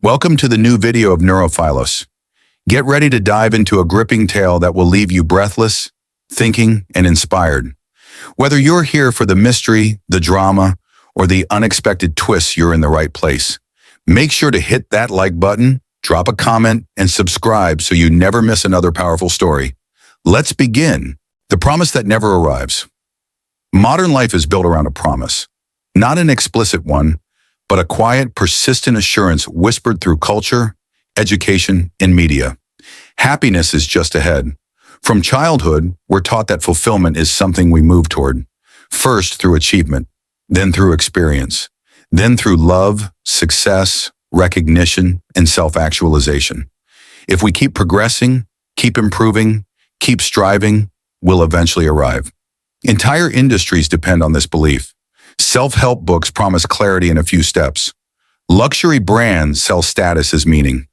Welcome to the new video of Neurophilos. Get ready to dive into a gripping tale that will leave you breathless, thinking, and inspired. Whether you're here for the mystery, the drama, or the unexpected twists, you're in the right place. Make sure to hit that like button, drop a comment, and subscribe so you never miss another powerful story. Let's begin. The promise that never arrives. Modern life is built around a promise. Not an explicit one, but a quiet, persistent assurance whispered through culture, education, and media. Happiness is just ahead. From childhood, we're taught that fulfillment is something we move toward, first through achievement, then through experience, then through love, success, recognition, and self-actualization. If we keep progressing, keep improving, keep striving, we'll eventually arrive. Entire industries depend on this belief. Self-help books promise clarity in a few steps. Luxury brands sell status as meaning.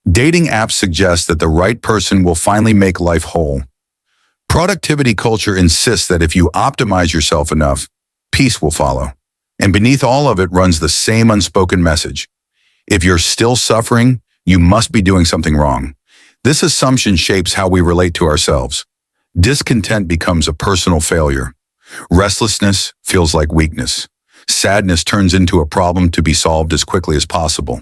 Dating apps suggest that the right person will finally make life whole. Productivity culture insists that if you optimize yourself enough, peace will follow. And beneath all of it runs the same unspoken message. If you're still suffering, you must be doing something wrong. This assumption shapes how we relate to ourselves. Discontent becomes a personal failure. Restlessness feels like weakness. Sadness turns into a problem to be solved as quickly as possible.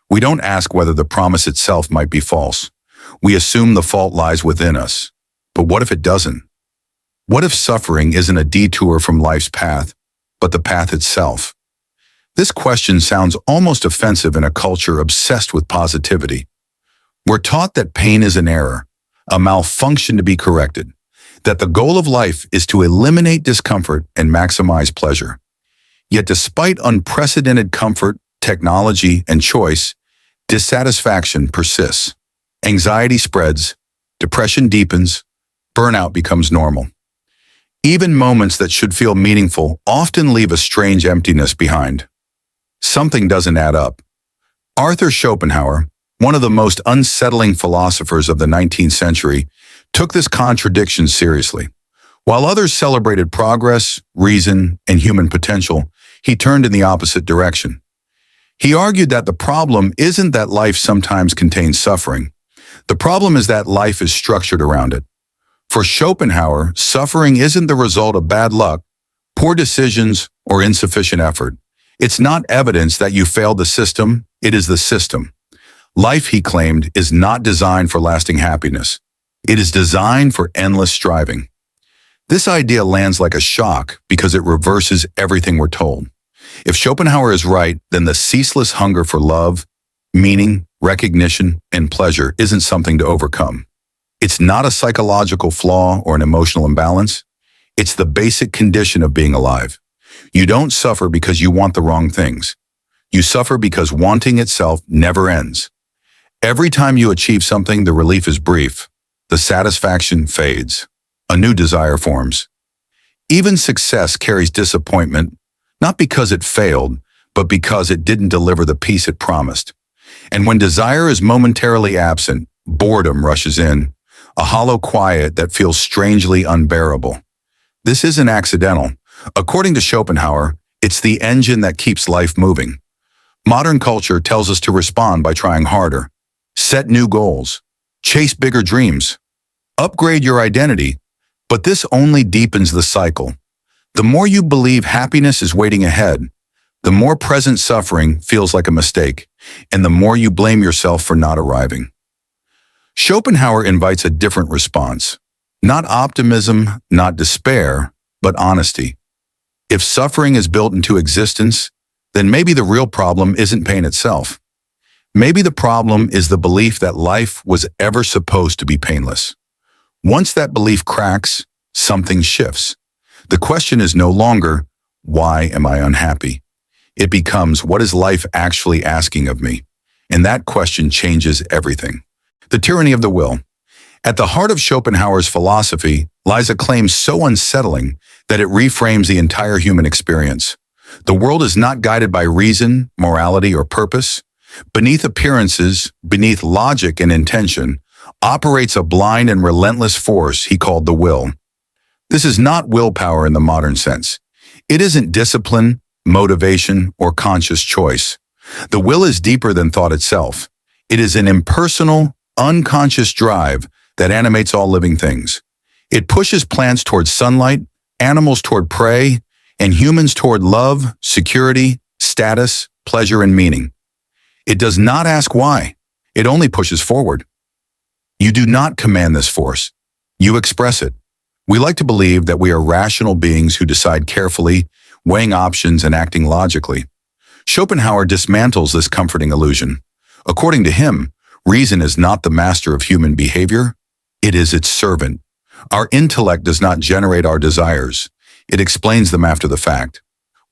We don't ask whether the promise itself might be false. We assume the fault lies within us. But what if it doesn't? What if suffering isn't a detour from life's path, but the path itself? This question sounds almost offensive in a culture obsessed with positivity. We're taught that pain is an error, a malfunction to be corrected, that the goal of life is to eliminate discomfort and maximize pleasure. Yet despite unprecedented comfort, technology, and choice, dissatisfaction persists. Anxiety spreads, depression deepens, burnout becomes normal. Even moments that should feel meaningful often leave a strange emptiness behind. Something doesn't add up. Arthur Schopenhauer, one of the most unsettling philosophers of the 19th century, took this contradiction seriously. While others celebrated progress, reason, and human potential, he turned in the opposite direction. He argued that the problem isn't that life sometimes contains suffering. The problem is that life is structured around it. For Schopenhauer, suffering isn't the result of bad luck, poor decisions, or insufficient effort. It's not evidence that you failed the system, it is the system. Life, he claimed, is not designed for lasting happiness. It is designed for endless striving. This idea lands like a shock because it reverses everything we're told. If Schopenhauer is right, then the ceaseless hunger for love, meaning, recognition, and pleasure isn't something to overcome. It's not a psychological flaw or an emotional imbalance. It's the basic condition of being alive. You don't suffer because you want the wrong things. You suffer because wanting itself never ends. Every time you achieve something, the relief is brief. The satisfaction fades. A new desire forms. Even success carries disappointment, not because it failed, but because it didn't deliver the peace it promised. And when desire is momentarily absent, boredom rushes in, a hollow quiet that feels strangely unbearable. This isn't accidental. According to Schopenhauer, it's the engine that keeps life moving. Modern culture tells us to respond by trying harder, set new goals, chase bigger dreams, upgrade your identity, but this only deepens the cycle. The more you believe happiness is waiting ahead, the more present suffering feels like a mistake, and the more you blame yourself for not arriving. Schopenhauer invites a different response. Not optimism, not despair, but honesty. If suffering is built into existence, then maybe the real problem isn't pain itself. Maybe the problem is the belief that life was ever supposed to be painless. Once that belief cracks, something shifts. The question is no longer, why am I unhappy? It becomes, what is life actually asking of me? And that question changes everything. The tyranny of the will. At the heart of Schopenhauer's philosophy lies a claim so unsettling that it reframes the entire human experience. The world is not guided by reason, morality, or purpose. Beneath appearances, beneath logic and intention, operates a blind and relentless force he called the will. This is not willpower in the modern sense. It isn't discipline, motivation, or conscious choice. The will is deeper than thought itself. It is an impersonal, unconscious drive that animates all living things. It pushes plants toward sunlight, animals toward prey, and humans toward love, security, status, pleasure, and meaning. It does not ask why. It only pushes forward. You do not command this force. You express it. We like to believe that we are rational beings who decide carefully, weighing options and acting logically. Schopenhauer dismantles this comforting illusion. According to him, reason is not the master of human behavior. It is its servant. Our intellect does not generate our desires. It explains them after the fact.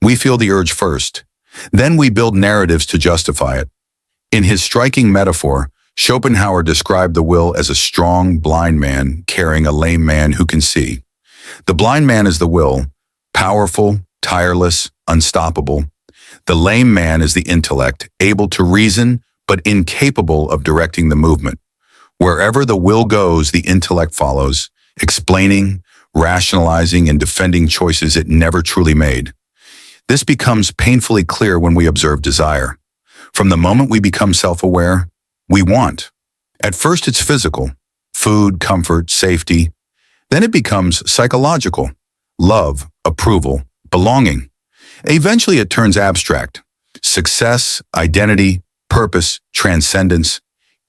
We feel the urge first. Then we build narratives to justify it. In his striking metaphor, Schopenhauer described the will as a strong, blind man carrying a lame man who can see. The blind man is the will, powerful, tireless, unstoppable. The lame man is the intellect, able to reason, but incapable of directing the movement. Wherever the will goes, the intellect follows, explaining, rationalizing, and defending choices it never truly made. This becomes painfully clear when we observe desire. From the moment we become self-aware, we want. At first it's physical, food, comfort, safety. Then it becomes psychological, love, approval, belonging. Eventually it turns abstract, success, identity, purpose, transcendence.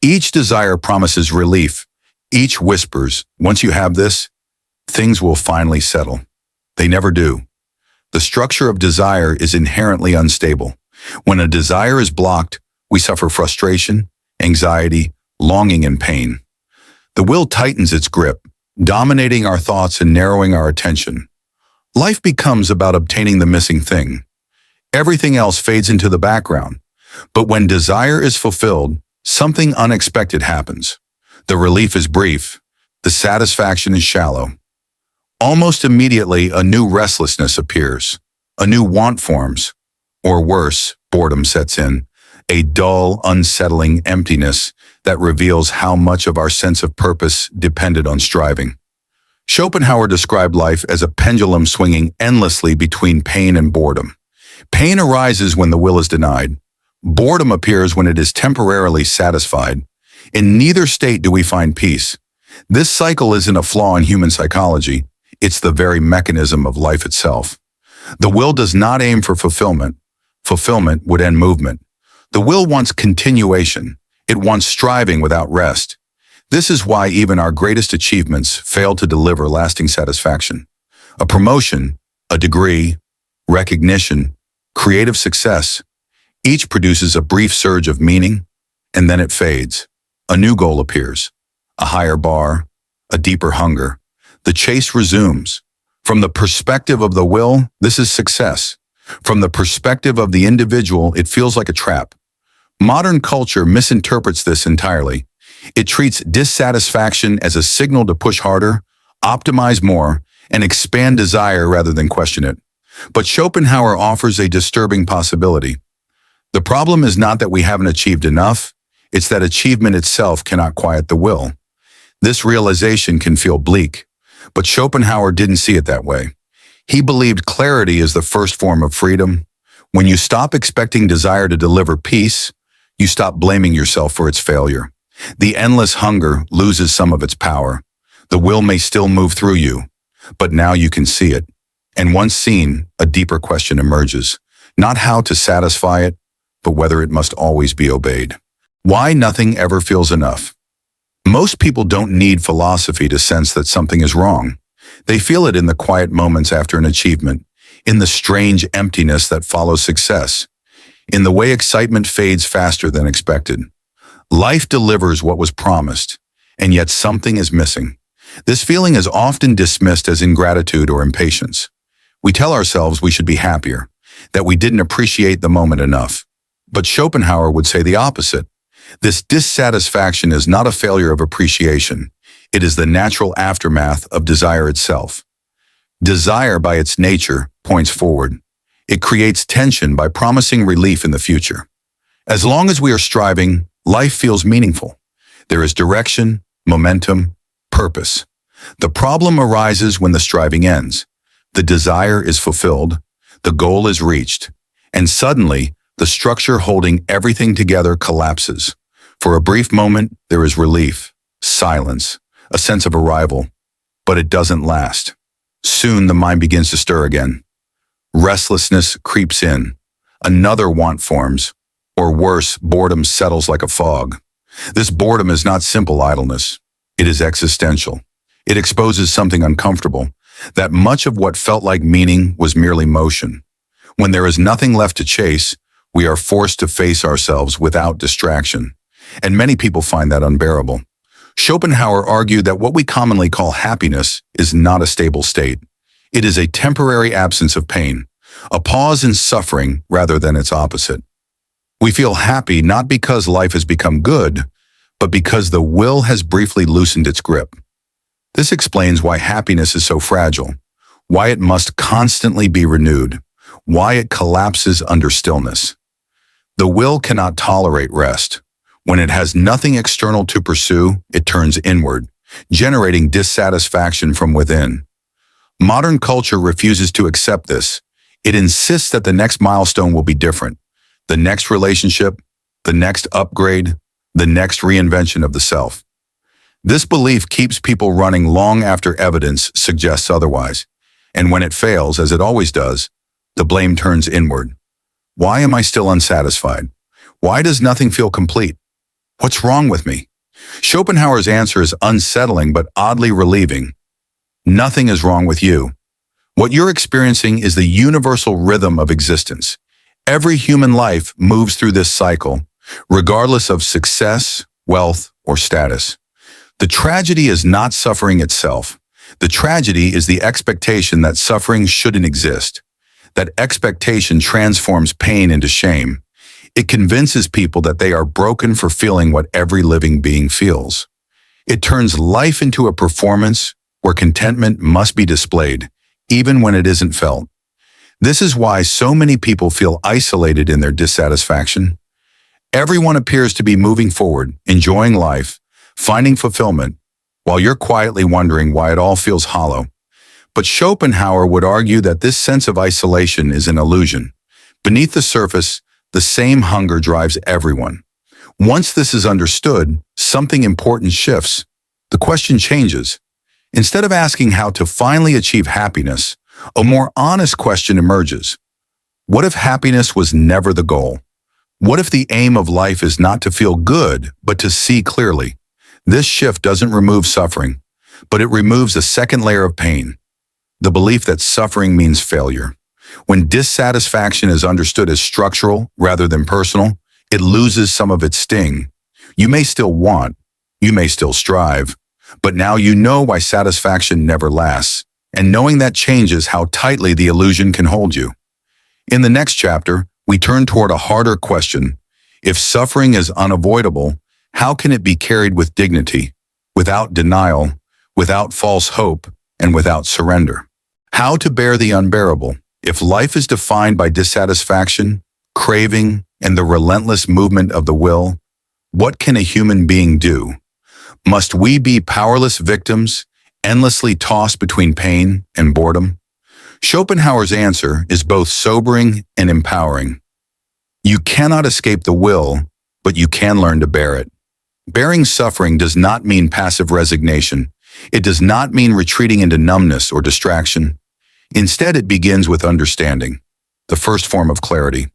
Each desire promises relief. Each whispers, once you have this, things will finally settle. They never do. The structure of desire is inherently unstable. When a desire is blocked, we suffer frustration, anxiety, longing, and pain. The will tightens its grip, dominating our thoughts and narrowing our attention. Life becomes about obtaining the missing thing. Everything else fades into the background. But when desire is fulfilled, something unexpected happens. The relief is brief. The satisfaction is shallow. Almost immediately, a new restlessness appears. A new want forms. Or worse, boredom sets in. A dull, unsettling emptiness that reveals how much of our sense of purpose depended on striving. Schopenhauer described life as a pendulum swinging endlessly between pain and boredom. Pain arises when the will is denied. Boredom appears when it is temporarily satisfied. In neither state do we find peace. This cycle isn't a flaw in human psychology. It's the very mechanism of life itself. The will does not aim for fulfillment. Fulfillment would end movement. The will wants continuation. It wants striving without rest. This is why even our greatest achievements fail to deliver lasting satisfaction. A promotion, a degree, recognition, creative success, each produces a brief surge of meaning, and then it fades. A new goal appears, a higher bar, a deeper hunger. The chase resumes. From the perspective of the will, this is success. From the perspective of the individual, it feels like a trap. Modern culture misinterprets this entirely. It treats dissatisfaction as a signal to push harder, optimize more, and expand desire rather than question it. But Schopenhauer offers a disturbing possibility. The problem is not that we haven't achieved enough, it's that achievement itself cannot quiet the will. This realization can feel bleak, but Schopenhauer didn't see it that way. He believed clarity is the first form of freedom. When you stop expecting desire to deliver peace, you stop blaming yourself for its failure. The endless hunger loses some of its power. The will may still move through you, but now you can see it. And once seen, a deeper question emerges. Not how to satisfy it, but whether it must always be obeyed. Why nothing ever feels enough? Most people don't need philosophy to sense that something is wrong. They feel it in the quiet moments after an achievement, in the strange emptiness that follows success, in the way excitement fades faster than expected. Life delivers what was promised, and yet something is missing. This feeling is often dismissed as ingratitude or impatience. We tell ourselves we should be happier, that we didn't appreciate the moment enough. But Schopenhauer would say the opposite. This dissatisfaction is not a failure of appreciation. It is the natural aftermath of desire itself. Desire, by its nature, points forward. It creates tension by promising relief in the future. As long as we are striving, life feels meaningful. There is direction, momentum, purpose. The problem arises when the striving ends. The desire is fulfilled, the goal is reached, and suddenly, The structure holding everything together collapses. For a brief moment, there is relief, silence, a sense of arrival, but it doesn't last. Soon the mind begins to stir again. Restlessness creeps in. Another want forms, or worse, boredom settles like a fog. This boredom is not simple idleness. It is existential. It exposes something uncomfortable, that much of what felt like meaning was merely motion. When there is nothing left to chase, we are forced to face ourselves without distraction. And many people find that unbearable. Schopenhauer argued that what we commonly call happiness is not a stable state. It is a temporary absence of pain, a pause in suffering rather than its opposite. We feel happy not because life has become good, but because the will has briefly loosened its grip. This explains why happiness is so fragile, why it must constantly be renewed, why it collapses under stillness. The will cannot tolerate rest. When it has nothing external to pursue, it turns inward, generating dissatisfaction from within. Modern culture refuses to accept this. It insists that the next milestone will be different, the next relationship, the next upgrade, the next reinvention of the self. This belief keeps people running long after evidence suggests otherwise. And when it fails, as it always does, the blame turns inward. Why am I still unsatisfied? Why does nothing feel complete? What's wrong with me? Schopenhauer's answer is unsettling but oddly relieving. Nothing is wrong with you. What you're experiencing is the universal rhythm of existence. Every human life moves through this cycle, regardless of success, wealth, or status. The tragedy is not suffering itself. The tragedy is the expectation that suffering shouldn't exist. That expectation transforms pain into shame. It convinces people that they are broken for feeling what every living being feels. It turns life into a performance where contentment must be displayed, even when it isn't felt. This is why so many people feel isolated in their dissatisfaction. Everyone appears to be moving forward, enjoying life, finding fulfillment, while you're quietly wondering why it all feels hollow. But Schopenhauer would argue that this sense of isolation is an illusion. Beneath the surface, the same hunger drives everyone. Once this is understood, something important shifts. The question changes. Instead of asking how to finally achieve happiness, a more honest question emerges. What if happiness was never the goal? What if the aim of life is not to feel good, but to see clearly? This shift doesn't remove suffering, but it removes a second layer of pain. The belief that suffering means failure. When dissatisfaction is understood as structural rather than personal, it loses some of its sting. You may still want, you may still strive, but now you know why satisfaction never lasts, and knowing that changes how tightly the illusion can hold you. In the next chapter, we turn toward a harder question. If suffering is unavoidable, how can it be carried with dignity, without denial, without false hope, and without surrender? How to bear the unbearable. If life is defined by dissatisfaction, craving, and the relentless movement of the will, what can a human being do? Must we be powerless victims, endlessly tossed between pain and boredom? Schopenhauer's answer is both sobering and empowering. You cannot escape the will, but you can learn to bear it. Bearing suffering does not mean passive resignation. It does not mean retreating into numbness or distraction. Instead, it begins with understanding, the first form of clarity.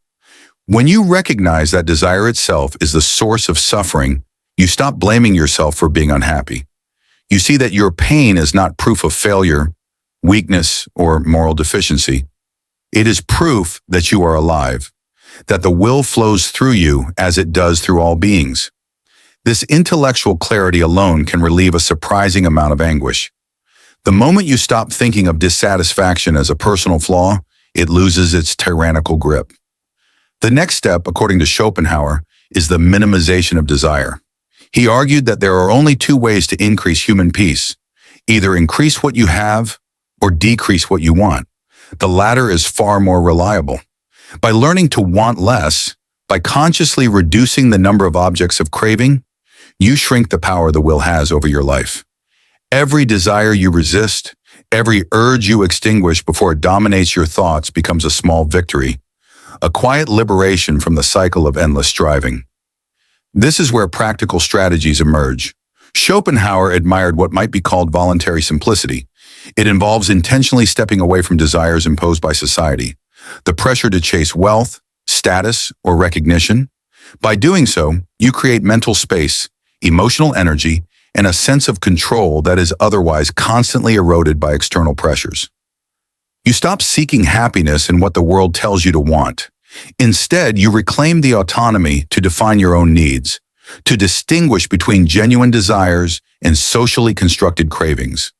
When you recognize that desire itself is the source of suffering, you stop blaming yourself for being unhappy. You see that your pain is not proof of failure, weakness, or moral deficiency. It is proof that you are alive, that the will flows through you as it does through all beings. This intellectual clarity alone can relieve a surprising amount of anguish. The moment you stop thinking of dissatisfaction as a personal flaw, it loses its tyrannical grip. The next step, according to Schopenhauer, is the minimization of desire. He argued that there are only two ways to increase human peace: either increase what you have or decrease what you want. The latter is far more reliable. By learning to want less, by consciously reducing the number of objects of craving, you shrink the power the will has over your life. Every desire you resist, every urge you extinguish before it dominates your thoughts becomes a small victory, a quiet liberation from the cycle of endless striving. This is where practical strategies emerge. Schopenhauer admired what might be called voluntary simplicity. It involves intentionally stepping away from desires imposed by society, the pressure to chase wealth, status, or recognition. By doing so, you create mental space, emotional energy, and a sense of control that is otherwise constantly eroded by external pressures. You stop seeking happiness in what the world tells you to want. Instead, you reclaim the autonomy to define your own needs, to distinguish between genuine desires and socially constructed cravings.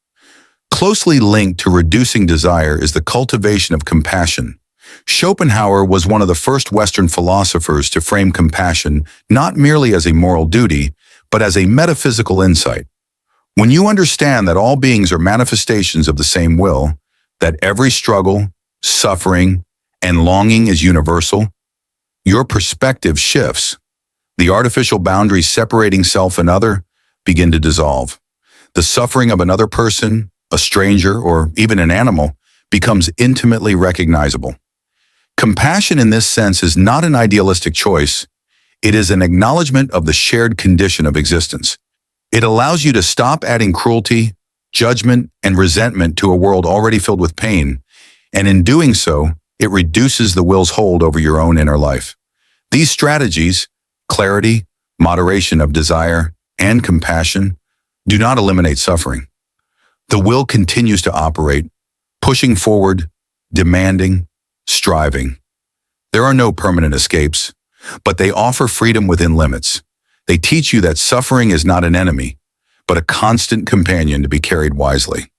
Closely linked to reducing desire is the cultivation of compassion. Schopenhauer was one of the first Western philosophers to frame compassion not merely as a moral duty, but as a metaphysical insight. When you understand that all beings are manifestations of the same will, that every struggle, suffering, and longing is universal, your perspective shifts. The artificial boundaries separating self and other begin to dissolve. The suffering of another person, a stranger, or even an animal becomes intimately recognizable. Compassion in this sense is not an idealistic choice. It is an acknowledgement of the shared condition of existence. It allows you to stop adding cruelty, judgment, and resentment to a world already filled with pain, and in doing so, it reduces the will's hold over your own inner life. These strategies, clarity, moderation of desire, and compassion, do not eliminate suffering. The will continues to operate, pushing forward, demanding, striving. There are no permanent escapes, but they offer freedom within limits. They teach you that suffering is not an enemy, but a constant companion to be carried wisely.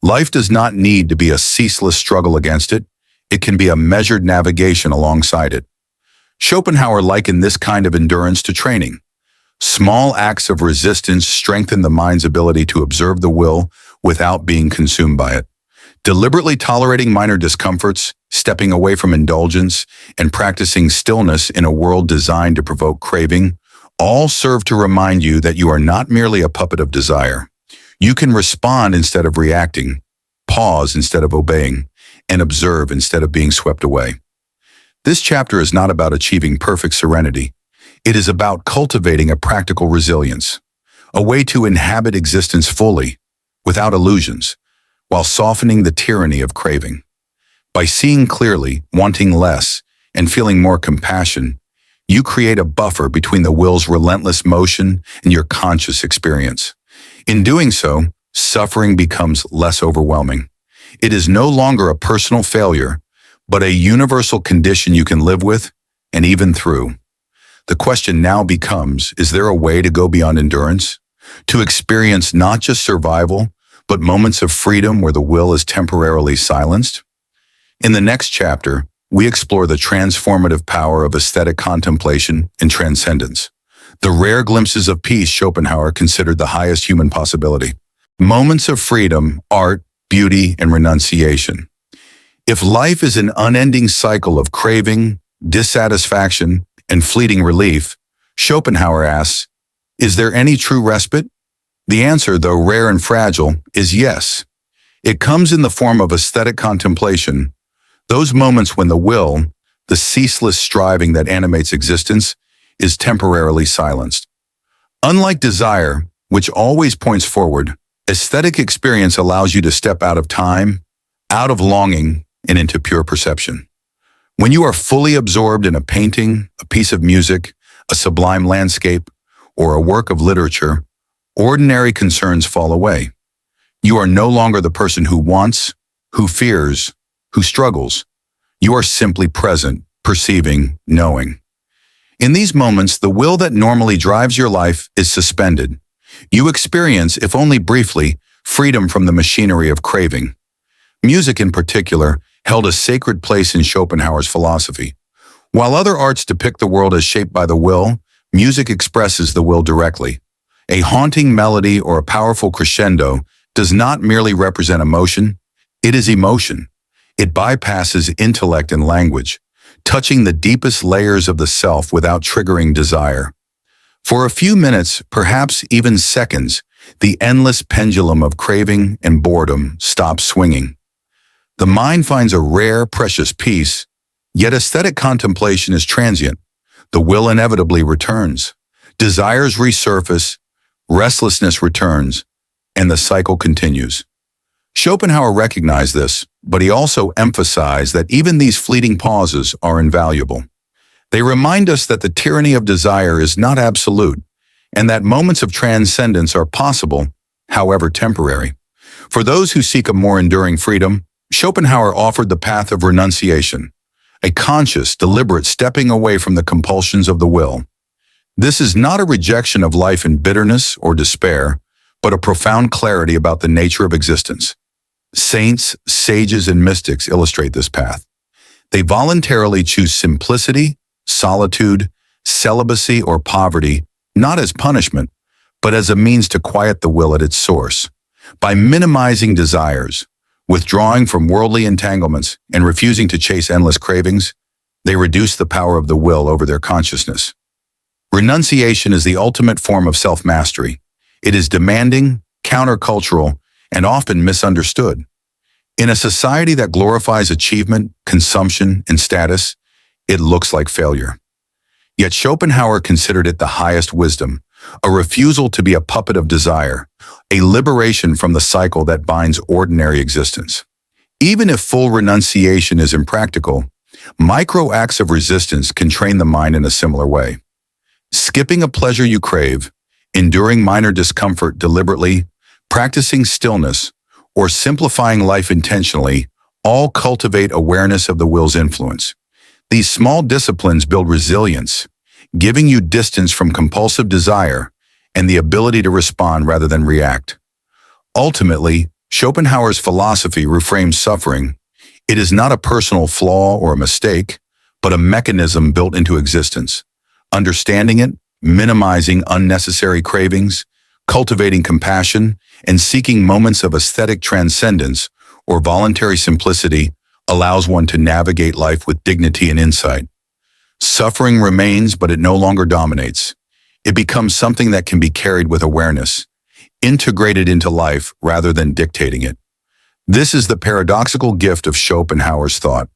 Life does not need to be a ceaseless struggle against it. It can be a measured navigation alongside it. Schopenhauer likened this kind of endurance to training. Small acts of resistance strengthen the mind's ability to observe the will without being consumed by it. Deliberately tolerating minor discomforts, stepping away from indulgence, and practicing stillness in a world designed to provoke craving, all serve to remind you that you are not merely a puppet of desire. You can respond instead of reacting, pause instead of obeying, and observe instead of being swept away. This chapter is not about achieving perfect serenity. It is about cultivating a practical resilience, a way to inhabit existence fully, without illusions, while softening the tyranny of craving. By seeing clearly, wanting less, and feeling more compassion, you create a buffer between the will's relentless motion and your conscious experience. In doing so, suffering becomes less overwhelming. It is no longer a personal failure, but a universal condition you can live with and even through. The question now becomes, is there a way to go beyond endurance? To experience not just survival, but moments of freedom where the will is temporarily silenced? In the next chapter, we explore the transformative power of aesthetic contemplation and transcendence, the rare glimpses of peace Schopenhauer considered the highest human possibility. Moments of freedom, art, beauty, and renunciation. If life is an unending cycle of craving, dissatisfaction, and fleeting relief, Schopenhauer asks, is there any true respite? The answer, though rare and fragile, is yes. It comes in the form of aesthetic contemplation, those moments when the will, the ceaseless striving that animates existence, is temporarily silenced. Unlike desire, which always points forward, aesthetic experience allows you to step out of time, out of longing, and into pure perception. When you are fully absorbed in a painting, a piece of music, a sublime landscape, or a work of literature, ordinary concerns fall away. You are no longer the person who wants, who fears, who struggles. You are simply present, perceiving, knowing. In these moments, the will that normally drives your life is suspended. You experience, if only briefly, freedom from the machinery of craving. Music in particular held a sacred place in Schopenhauer's philosophy. While other arts depict the world as shaped by the will, music expresses the will directly. A haunting melody or a powerful crescendo does not merely represent emotion, it is emotion. It bypasses intellect and language, touching the deepest layers of the self without triggering desire. For a few minutes, perhaps even seconds, the endless pendulum of craving and boredom stops swinging. The mind finds a rare, precious peace, Yet aesthetic contemplation is transient. The will inevitably returns. Desires resurface, restlessness returns, and the cycle continues. Schopenhauer recognized this, but he also emphasized that even these fleeting pauses are invaluable. They remind us that the tyranny of desire is not absolute, and that moments of transcendence are possible, however temporary. For those who seek a more enduring freedom, Schopenhauer offered the path of renunciation, a conscious, deliberate stepping away from the compulsions of the will. This is not a rejection of life in bitterness or despair, but a profound clarity about the nature of existence. Saints, sages, and mystics illustrate this path. They voluntarily choose simplicity, solitude, celibacy, or poverty, not as punishment, but as a means to quiet the will at its source. By minimizing desires, withdrawing from worldly entanglements, and refusing to chase endless cravings, they reduce the power of the will over their consciousness. Renunciation is the ultimate form of self-mastery. It is demanding, countercultural, and often misunderstood. In a society that glorifies achievement, consumption, and status, it looks like failure. Yet Schopenhauer considered it the highest wisdom, a refusal to be a puppet of desire, a liberation from the cycle that binds ordinary existence. Even if full renunciation is impractical, micro acts of resistance can train the mind in a similar way. Skipping a pleasure you crave, enduring minor discomfort deliberately, practicing stillness, or simplifying life intentionally all cultivate awareness of the will's influence. These small disciplines build resilience, giving you distance from compulsive desire and the ability to respond rather than react. Ultimately, Schopenhauer's philosophy reframes suffering. It is not a personal flaw or a mistake, but a mechanism built into existence. Understanding it, minimizing unnecessary cravings, cultivating compassion, and seeking moments of aesthetic transcendence or voluntary simplicity allows one to navigate life with dignity and insight. Suffering remains, but it no longer dominates. It becomes something that can be carried with awareness, integrated into life rather than dictating it. This is the paradoxical gift of Schopenhauer's thought.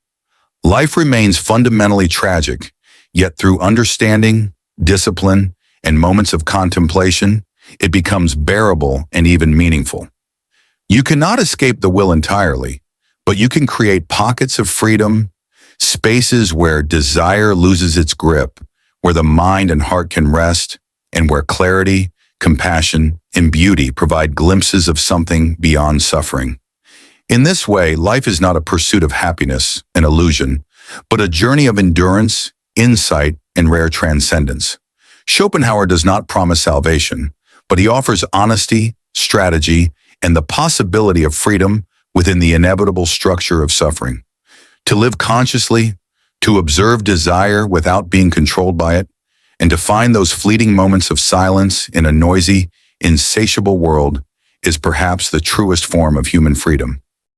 Life remains fundamentally tragic, yet through understanding, discipline, and moments of contemplation, it becomes bearable and even meaningful. You cannot escape the will entirely, but you can create pockets of freedom, spaces where desire loses its grip, where the mind and heart can rest, and where clarity, compassion, and beauty provide glimpses of something beyond suffering. In this way, life is not a pursuit of happiness, an illusion, but a journey of endurance, insight, and rare transcendence. Schopenhauer does not promise salvation, but he offers honesty, strategy, and the possibility of freedom within the inevitable structure of suffering. To live consciously, to observe desire without being controlled by it, and to find those fleeting moments of silence in a noisy, insatiable world is perhaps the truest form of human freedom.